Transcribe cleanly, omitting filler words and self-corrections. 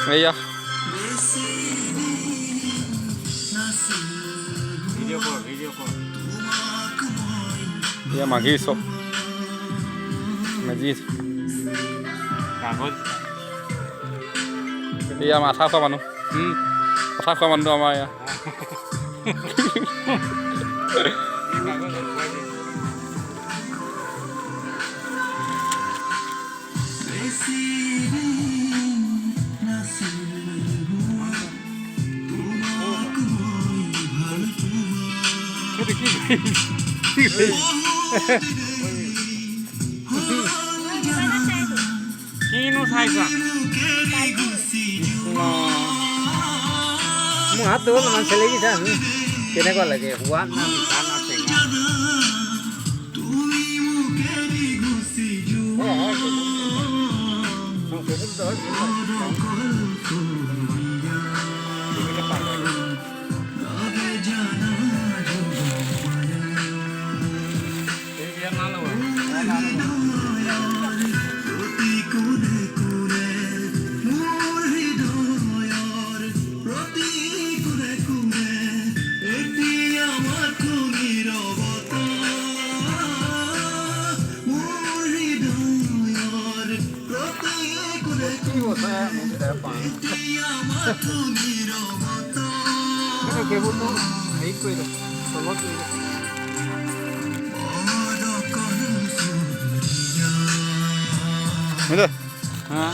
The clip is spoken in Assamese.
भैया वीडियो कॉल भैया मांगी सो मजीद कागज भैया माथा खा मानु माथा खा मानु आमा या কিনো চাইছা মোৰ হাতটো অলপমান চেলেকি চা কেনেকুৱা লাগে সোৱাদ না মিঠা না টেঙা কেবুলটো হেৰি কৰি দিওঁ তলত কৰি দিওঁ Mira. হ্যাঁ